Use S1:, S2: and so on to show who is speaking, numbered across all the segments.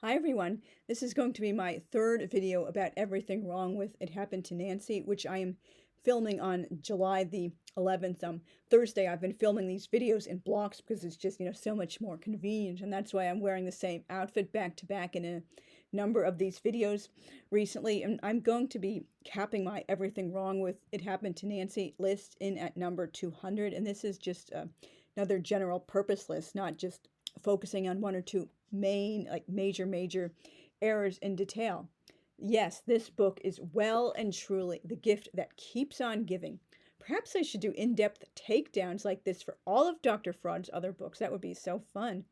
S1: Hi everyone, this is going to be my third video about everything wrong with It Happened to Nancy, which I am filming on July the 11th, Thursday. I've been filming these videos in blocks because it's just, so much more convenient, and that's why I'm wearing the same outfit back to back in a number of these videos recently, and I'm going to be capping my everything wrong with It Happened to Nancy list in at number 200, and this is just another general purpose list, not just focusing on one or two major errors in detail. Yes, this book is well and truly the gift that keeps on giving. Perhaps I should do in-depth takedowns like this for all of Dr. Fraud's other books. That would be so fun.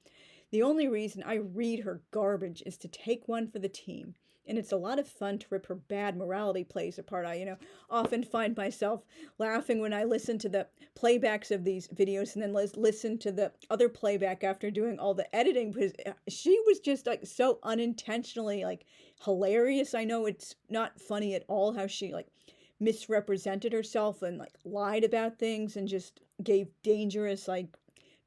S1: The only reason I read her garbage is to take one for the team. And it's a lot of fun to rip her bad morality plays apart. I often find myself laughing when I listen to the playbacks of these videos and then listen to the other playback after doing all the editing, because she was just like so unintentionally like hilarious. I know it's not funny at all how she like misrepresented herself and like lied about things and just gave dangerous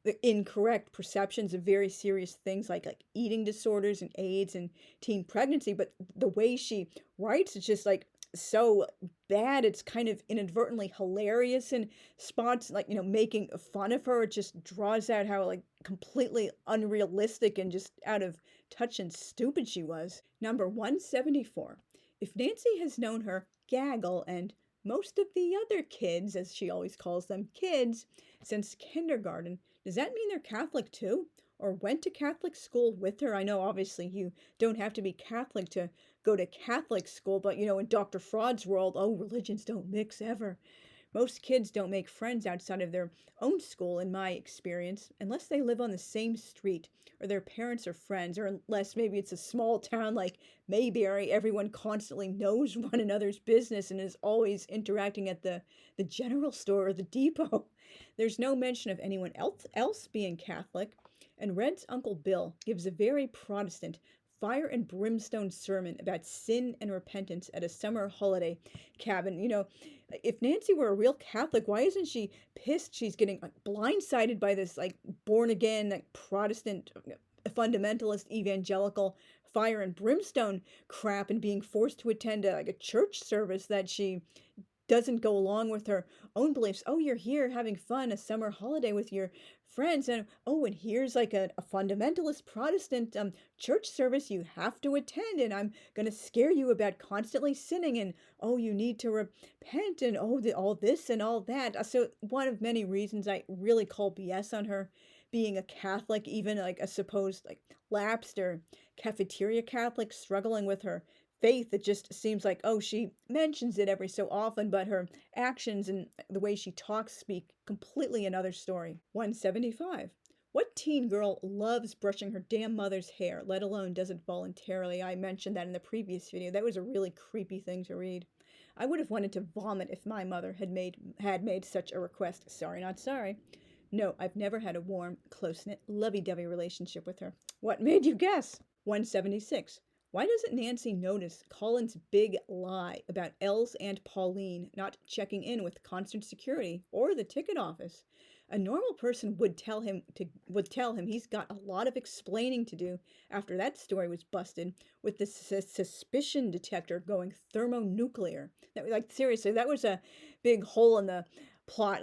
S1: the incorrect perceptions of very serious things like eating disorders and AIDS and teen pregnancy. But the way she writes is just like so bad. It's kind of inadvertently hilarious in spots, making fun of her. It just draws out how like completely unrealistic and just out of touch and stupid she was. Number 174. If Nancy has known her gaggle and most of the other kids, as she always calls them, kids, since kindergarten, does that mean they're Catholic too? Or went to Catholic school with her? I know obviously you don't have to be Catholic to go to Catholic school, but in Dr. Fraud's world, oh, religions don't mix ever. Most kids don't make friends outside of their own school, in my experience, unless they live on the same street or their parents are friends, or unless maybe it's a small town like Mayberry. Everyone constantly knows one another's business and is always interacting at the general store or the depot. There's no mention of anyone else being Catholic, and Red's Uncle Bill gives a very Protestant, fire and brimstone sermon about sin and repentance at a summer holiday cabin. If Nancy were a real Catholic, why isn't she pissed she's getting blindsided by this born again Protestant fundamentalist evangelical fire and brimstone crap and being forced to attend a church service that she doesn't go along with her own beliefs? Oh, you're here having fun, a summer holiday with your friends, and here's a fundamentalist Protestant church service you have to attend, and I'm gonna scare you about constantly sinning, and you need to repent, and all this and all that. So one of many reasons I really call BS on her being a Catholic, even a supposed lapsed or cafeteria Catholic struggling with her faith. It just seems like, she mentions it every so often, but her actions and the way she talks speak completely another story. 175. What teen girl loves brushing her damn mother's hair, let alone does it voluntarily? I mentioned that in the previous video. That was a really creepy thing to read. I would have wanted to vomit if my mother had made such a request. Sorry, not sorry. No, I've never had a warm, close-knit, lovey-dovey relationship with her. What made you guess? 176. Why doesn't Nancy notice Colin's big lie about Elle's Aunt Pauline not checking in with constant security or the ticket office? A normal person would tell him he's got a lot of explaining to do after that story was busted, with the suspicion detector going thermonuclear. Seriously, that was a big hole in the plot.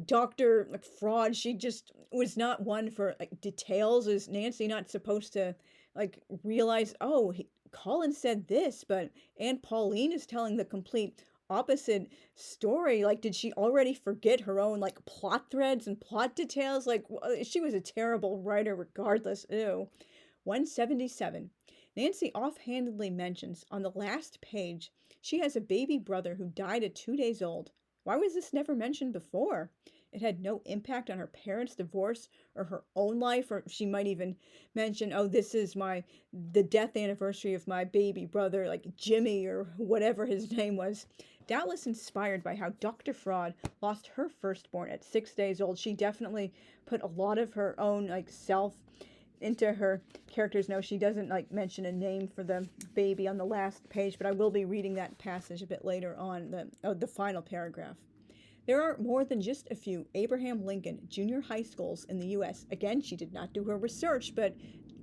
S1: Dr. Fraud, she just was not one for details. Is Nancy not supposed to realize, Colin said this, but Aunt Pauline is telling the complete opposite story? Did she already forget her own plot threads and plot details? She was a terrible writer regardless. Ew. 177. Nancy offhandedly mentions on the last page she has a baby brother who died at 2 days old. Why was this never mentioned before? It had no impact on her parents' divorce or her own life, or she might even mention, this is the death anniversary of my baby brother, Jimmy or whatever his name was. Doubtless inspired by how Dr. Fraud lost her firstborn at 6 days old, she definitely put a lot of her own self into her characters. No, she doesn't mention a name for the baby on the last page, but I will be reading that passage a bit later on, the final paragraph. There are more than just a few Abraham Lincoln junior high schools in the U.S. Again, she did not do her research, but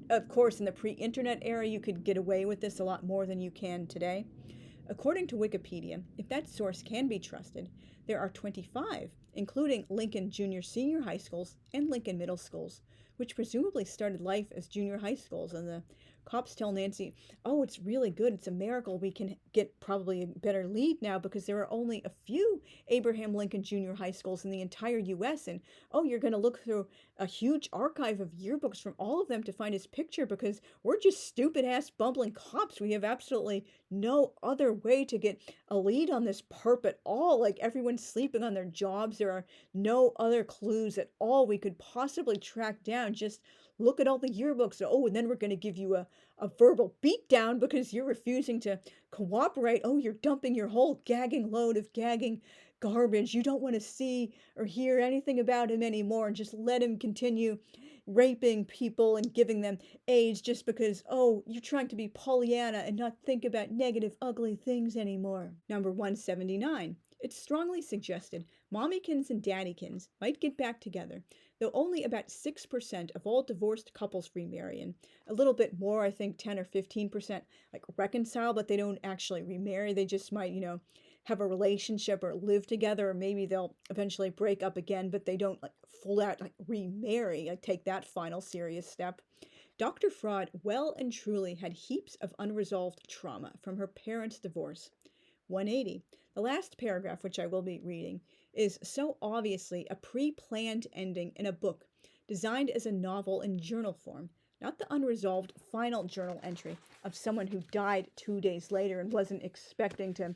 S1: Of course, in the pre-internet era, you could get away with this a lot more than you can today. According to Wikipedia, if that source can be trusted, there are 25, including Lincoln Junior Senior High Schools and Lincoln Middle Schools, which presumably started life as junior high schools. And the cops tell Nancy, oh, it's really good. It's a miracle. We can get probably a better lead now because there are only a few Abraham Lincoln Junior High Schools in the entire U.S. And, oh, you're going to look through a huge archive of yearbooks from all of them to find his picture because we're just stupid-ass bumbling cops. We have absolutely no other way to get a lead on this perp at all. Like, everyone's sleeping on their jobs. There are no other clues at all we could possibly track down. Just look at all the yearbooks. Oh, and then we're going to give you a verbal beatdown because you're refusing to cooperate. Oh, you're dumping your whole gagging load of gagging garbage. You don't want to see or hear anything about him anymore, and just let him continue raping people and giving them AIDS just because, oh, you're trying to be Pollyanna and not think about negative, ugly things anymore. Number 179. It's strongly suggested mommykins and daddykins might get back together, though only about 6% of all divorced couples remarry, and a little bit more, I think 10 or 15%, like reconcile, but they don't actually remarry. They just might, have a relationship or live together, or maybe they'll eventually break up again, but they don't like full out like remarry, like take that final serious step. Dr. Fraud well and truly had heaps of unresolved trauma from her parents' divorce. 180. The last paragraph, which I will be reading, is so obviously a pre-planned ending in a book designed as a novel in journal form, not the unresolved final journal entry of someone who died 2 days later and wasn't expecting to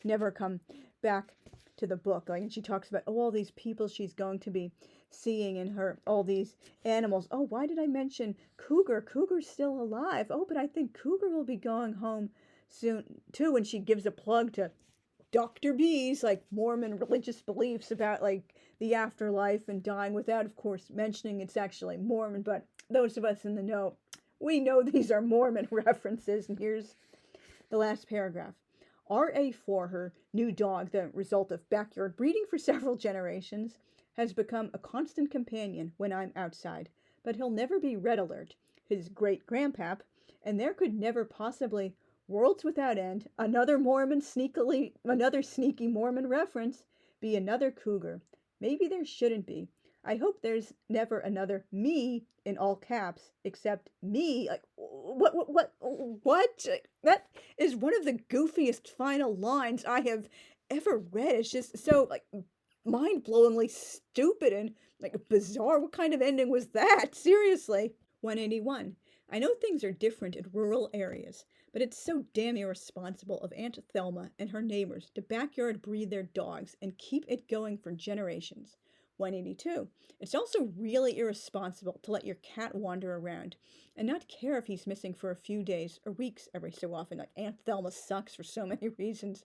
S1: never come back to the book. Like, and she talks about all these people she's going to be seeing and all these animals. Oh, why did I mention Cougar? Cougar's still alive. Oh, but I think Cougar will be going home soon too. And she gives a plug to Dr. B's like Mormon religious beliefs about like the afterlife and dying, without of course mentioning it's actually Mormon. But those of us in the know, we know these are Mormon references. And here's the last paragraph. RA4, her new dog, the result of backyard breeding for several generations, has become a constant companion when I'm outside, but he'll never be Red Alert, his great-grandpap, and there could never possibly, worlds without end, another sneaky Mormon reference, be another cougar. Maybe there shouldn't be. I hope there's never another me in all caps, except me. Like, what? That is one of the goofiest final lines I have ever read. It's just so, like, mind-blowingly stupid and, like, bizarre. What kind of ending was that? Seriously. 181. I know things are different in rural areas, but it's so damn irresponsible of Aunt Thelma and her neighbors to backyard breed their dogs and keep it going for generations. 182. It's also really irresponsible to let your cat wander around and not care if he's missing for a few days or weeks every so often. Like, Aunt Thelma sucks for so many reasons.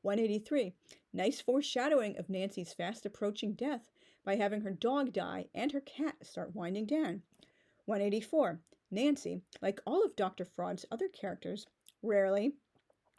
S1: 183. Nice foreshadowing of Nancy's fast approaching death by having her dog die and her cat start winding down. 184. Nancy, like all of Dr. Fraud's other characters, rarely,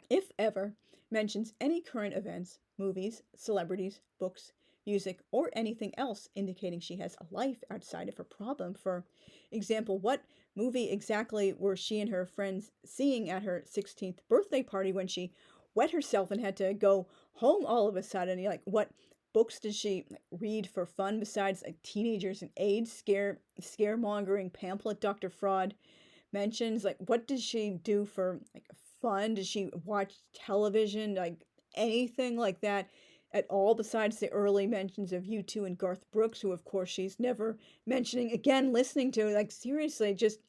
S1: if ever, mentions any current events, movies, celebrities, books, music, or anything else indicating she has a life outside of her problem. For example, what movie exactly were she and her friends seeing at her 16th birthday party when she wet herself and had to go home all of a sudden? Like, what books did she read for fun besides like Teenagers and AIDS scaremongering pamphlet Dr. Fraud mentions? Like, what does she do for like fun? Does she watch television, like anything like that at all besides the early mentions of U2 and Garth Brooks, who of course she's never mentioning again, listening to? Like, seriously, just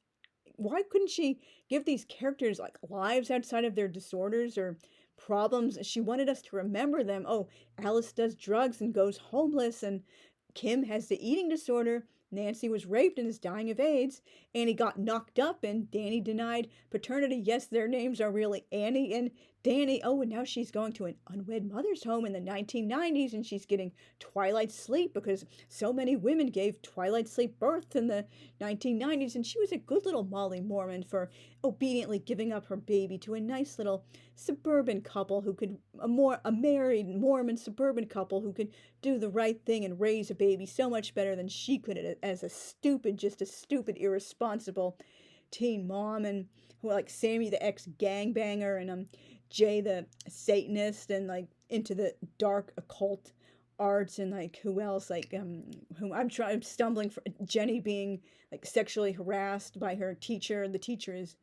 S1: why couldn't she give these characters like lives outside of their disorders or problems? She wanted us to remember them. Oh, Alice does drugs and goes homeless, and Kim has the eating disorder, Nancy was raped and is dying of AIDS, Annie got knocked up, and Danny denied paternity. Yes, their names are really Annie and Danny. Oh, and now she's going to an unwed mother's home in the 1990s, and she's getting twilight sleep because so many women gave twilight sleep birth in the 1990s, and she was a good little Molly Mormon for obediently giving up her baby to a nice little suburban couple who could, a married Mormon suburban couple who could do the right thing and raise a baby so much better than she could as a stupid, irresponsible teen mom, and who like Sammy the ex-gangbanger, and Jay the Satanist, and like into the dark occult arts, and like who else, like who I'm stumbling for, Jenny being like sexually harassed by her teacher, the teacher is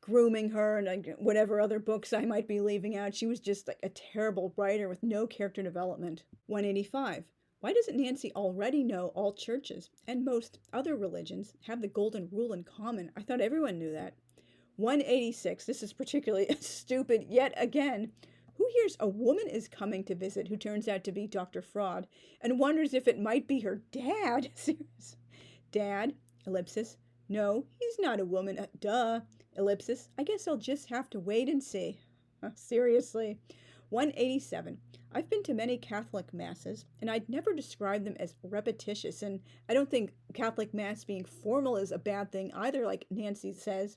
S1: grooming her, and like whatever other books I might be leaving out. She was just like a terrible writer with no character development. 185. Why doesn't Nancy already know all churches and most other religions have the golden rule in common? I thought everyone knew that. 186. This is particularly stupid yet again. Who hears a woman is coming to visit who turns out to be Dr. Fraud and wonders if it might be her dad? Serious. Dad, ellipsis. No, he's not a woman. Duh. Ellipsis. I guess I'll just have to wait and see. Seriously. 187. I've been to many Catholic masses, and I'd never describe them as repetitious, and I don't think Catholic mass being formal is a bad thing either, like Nancy says.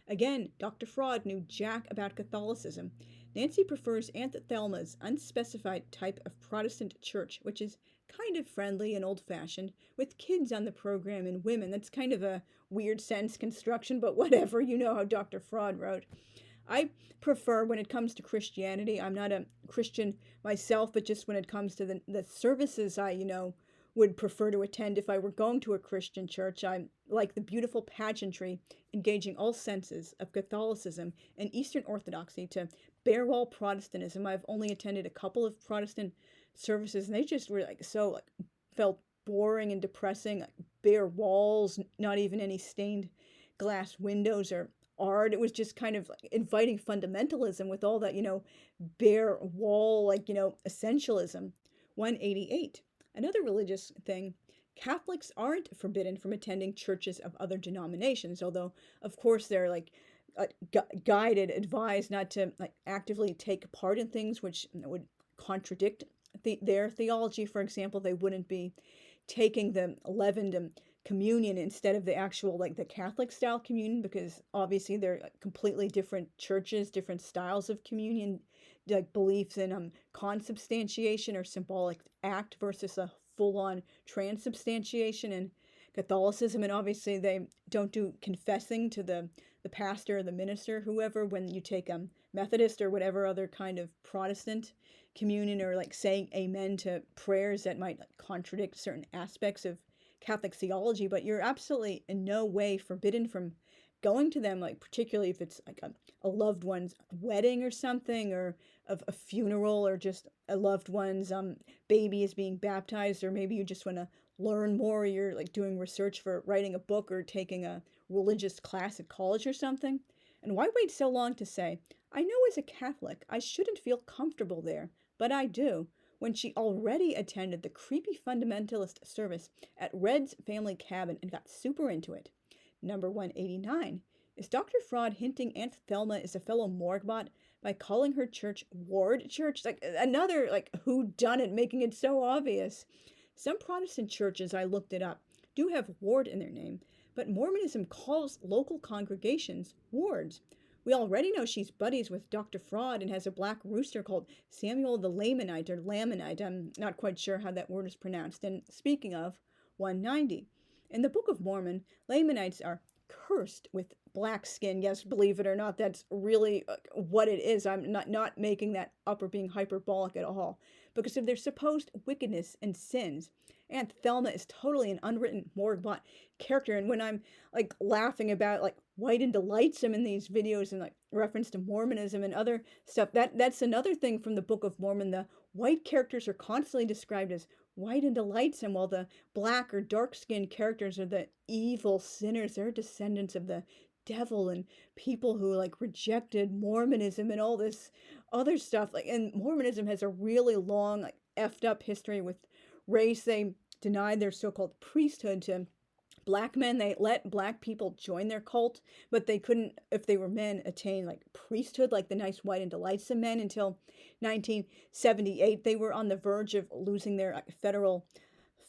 S1: Again, Dr. Fraud knew jack about Catholicism. Nancy prefers Aunt Thelma's unspecified type of Protestant church, which is kind of friendly and old-fashioned, with kids on the program and women. That's kind of a weird sentence construction, but whatever. You know how Dr. Fraud wrote. I prefer, when it comes to Christianity, I'm not a Christian myself, but just when it comes to the services I, would prefer to attend if I were going to a Christian church, I like the beautiful pageantry engaging all senses of Catholicism and Eastern Orthodoxy to bare wall Protestantism. I've only attended a couple of Protestant services, and they just were felt boring and depressing, like bare walls, not even any stained glass windows or art. It was just kind of like inviting fundamentalism with all that, bare wall, essentialism. 188. Another religious thing, Catholics aren't forbidden from attending churches of other denominations, although, of course, they're guided, advised not to actively take part in things which would contradict their theology. For example, they wouldn't be taking the leavened communion instead of the actual the Catholic style communion, because obviously they're completely different churches, different styles of communion, beliefs in consubstantiation or symbolic act versus a full-on transubstantiation in Catholicism. And obviously they don't do confessing to the pastor or the minister, whoever, when you take Methodist or whatever other kind of Protestant communion, or saying amen to prayers that might contradict certain aspects of Catholic theology. But you're absolutely in no way forbidden from going to them, particularly if it's a loved one's wedding or something, or of a funeral, or just a loved one's baby is being baptized, or maybe you just want to learn more, or you're doing research for writing a book or taking a religious class at college or something. And why wait so long to say, I know as a Catholic I shouldn't feel comfortable there, but I do, when she already attended the creepy fundamentalist service at Red's family cabin and got super into it. Number 189. Is Dr. Fraud hinting Aunt Thelma is a fellow morgbot by calling her church Ward Church? Another whodunit, making it so obvious. Some Protestant churches, I looked it up, do have Ward in their name, but Mormonism calls local congregations wards. We already know she's buddies with Dr. Fraud and has a black rooster called Samuel the Lamanite, or Lamanite. I'm not quite sure how that word is pronounced. And speaking of, 190. In the Book of Mormon, Lamanites are cursed with black skin. Yes, believe it or not, that's really what it is. I'm not making that up or being hyperbolic at all. Because of their supposed wickedness and sins, Aunt Thelma is totally an unwritten morgbot character. And when I'm laughing about white and delightsome in these videos and reference to Mormonism and other stuff, that's another thing from the Book of Mormon. The white characters are constantly described as white and delightsome, while the black or dark-skinned characters are the evil sinners. They're descendants of the devil and people who rejected Mormonism and all this other stuff. And Mormonism has a really long effed up history with race. They denied their so-called priesthood to black men. They let black people join their cult, but they couldn't, if they were men, attain priesthood like the nice white and delightsome men until 1978. They were on the verge of losing their federal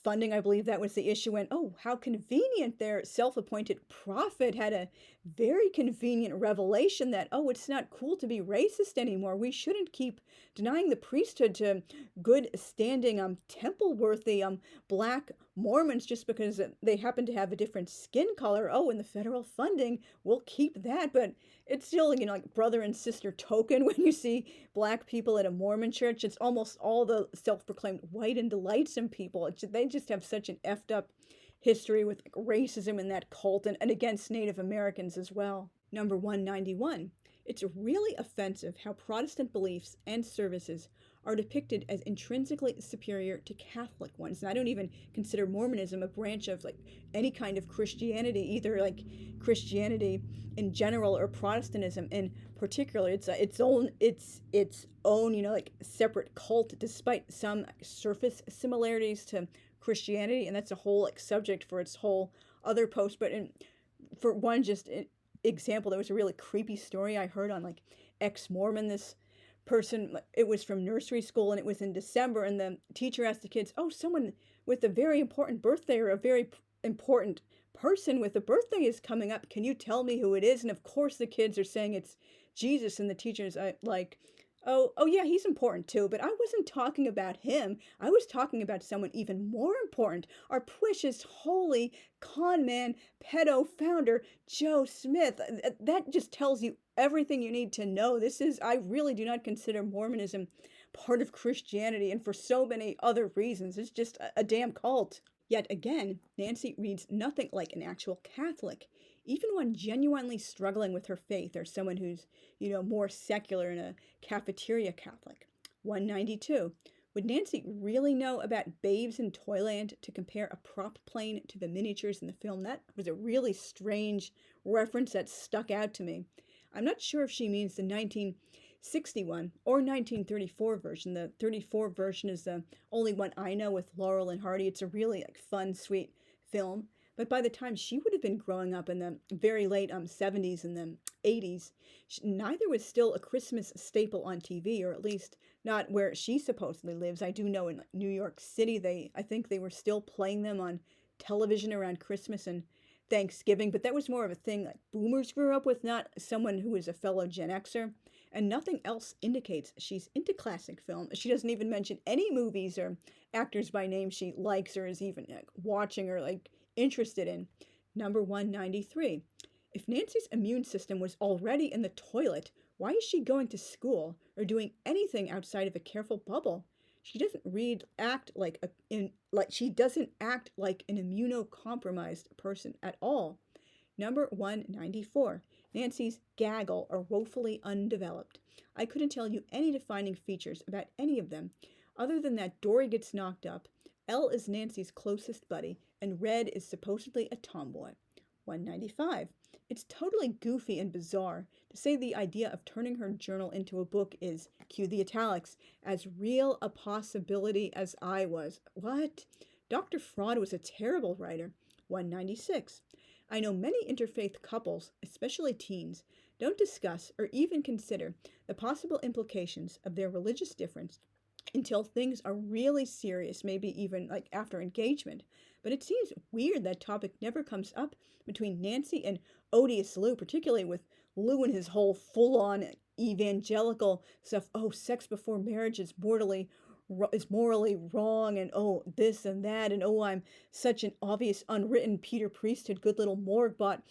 S1: funding. I believe that was the issue. And oh, how convenient, their self-appointed prophet had a very convenient revelation that, oh, it's not cool to be racist anymore. We shouldn't keep denying the priesthood to good standing temple worthy black Mormons just because they happen to have a different skin color. Oh, and the federal funding, we'll keep that. But it's still, like brother and sister token when you see black people at a Mormon church. It's almost all the self-proclaimed white and delightsome people. They just have such an effed up history with racism in that cult and against Native Americans as well. Number 191. It's really offensive how Protestant beliefs and services are depicted as intrinsically superior to Catholic ones. And I don't even consider Mormonism a branch of any kind of Christianity, either Christianity in general or Protestantism in particular. It's its own separate cult, despite some surface similarities to Christianity, and that's a whole subject for its whole other post. But for one example, there was a really creepy story I heard on Ex-Mormon. This person, it was from nursery school, and it was in December, and the teacher asked the kids, oh, someone with a very important birthday or a very important person with a birthday is coming up, can you tell me who it is? And of course the kids are saying it's Jesus, and the teacher's oh yeah, he's important too, but I wasn't talking about him. I was talking about someone even more important, our precious, holy, con man, pedo founder, Joe Smith. That just tells you everything you need to know. I really do not consider Mormonism part of Christianity, and for so many other reasons. It's just a damn cult. Yet again, Nancy reads nothing like an actual Catholic, even when genuinely struggling with her faith, or someone who's, more secular and a cafeteria Catholic. 192. Would Nancy really know about Babes in Toyland to compare a prop plane to the miniatures in the film? That was a really strange reference that stuck out to me. I'm not sure if she means the 1961 or 1934 version. The 34 version is the only one I know with Laurel and Hardy. It's a really fun, sweet film. But by the time she would have been growing up in the very late 70s and the 80s, neither was still a Christmas staple on TV, or at least not where she supposedly lives. I do know in New York City, I think they were still playing them on television around Christmas and Thanksgiving, but that was more of a thing boomers grew up with, not someone who is a fellow Gen Xer. And nothing else indicates she's into classic film. She doesn't even mention any movies or actors by name she likes or is even watching or interested in. Number 193. If Nancy's immune system was already in the toilet, why is she going to school or doing anything outside of a careful bubble? She doesn't act like an immunocompromised person at all. Number 194. Nancy's gaggle are woefully undeveloped. I couldn't tell you any defining features about any of them, other than that Dory gets knocked up, Elle is Nancy's closest buddy, and Red is supposedly a tomboy. 195. It's totally goofy and bizarre to say the idea of turning her journal into a book is, cue the italics, as real a possibility as I was. What? Dr. Fraud was a terrible writer. 196. I know many interfaith couples, especially teens, don't discuss or even consider the possible implications of their religious difference until things are really serious, maybe even after engagement. But it seems weird that topic never comes up between Nancy and Odious Lou, particularly with Lou and his whole full-on evangelical stuff. Oh, sex before marriage is morally wrong, and oh, this and that, and oh, I'm such an obvious unwritten Peter Priesthood, good little morgue bot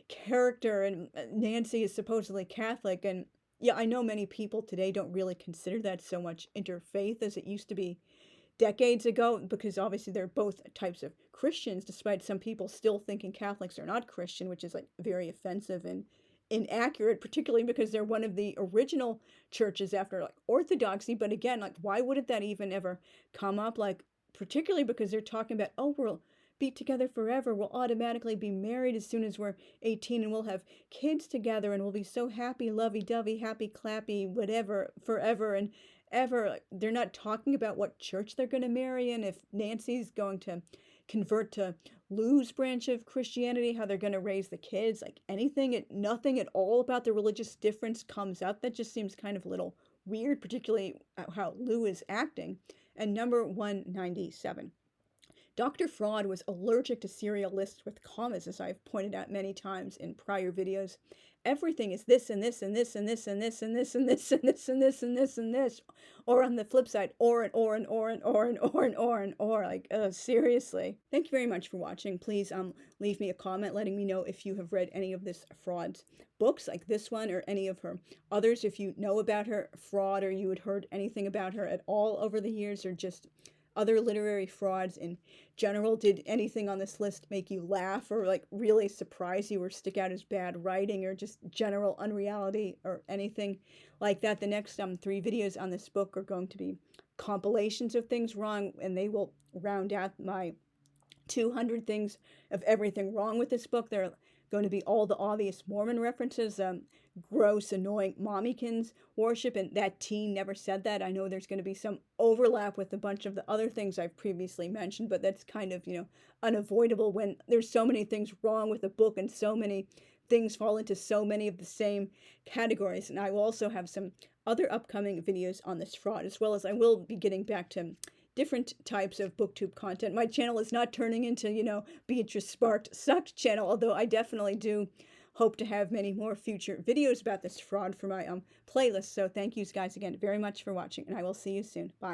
S1: character, and Nancy is supposedly Catholic. And yeah, I know many people today don't really consider that so much interfaith as it used to be decades ago, because obviously they're both types of Christians, despite some people still thinking Catholics are not Christian, which is very offensive and inaccurate, particularly because they're one of the original churches after Orthodoxy. But again, why wouldn't that even ever come up? Particularly because they're talking about, oh, we'll be together forever, we'll automatically be married as soon as we're 18, and we'll have kids together, and we'll be so happy, lovey-dovey, happy clappy, whatever, forever and ever. They're not talking about what church they're going to marry in, if Nancy's going to convert to Lou's branch of Christianity, how they're going to raise the kids, nothing at all about the religious difference comes up. That just seems kind of a little weird, particularly how Lou is acting. And number 197. Dr. Fraud was allergic to serial lists with commas, as I've pointed out many times in prior videos. Everything is this and this and this and this and this and this and this and this and this and this and this. Or on the flip side, or and or and or and or and or and or and or. Like, seriously. Thank you very much for watching. Please leave me a comment letting me know if you have read any of this Fraud's books, like this one, or any of her others. If you know about her fraud, or you had heard anything about her at all over the years, or just other literary frauds in general. Did anything on this list make you laugh, or like really surprise you, or stick out as bad writing, or just general unreality, or anything like that? The next 3 videos on this book are going to be compilations of things wrong, and they will round out my 200 things of everything wrong with this book. They're going to be all the obvious Mormon references, gross, annoying mommykins worship, and that teen never said that. I know there's going to be some overlap with a bunch of the other things I've previously mentioned, but that's kind of, unavoidable when there's so many things wrong with the book and so many things fall into so many of the same categories. And I will also have some other upcoming videos on this fraud, as well as I will be getting back to different types of booktube content. My channel is not turning into, Beatrice Sparks sucked channel, although I definitely do hope to have many more future videos about this fraud for my playlist. So thank you guys again very much for watching, and I will see you soon. Bye.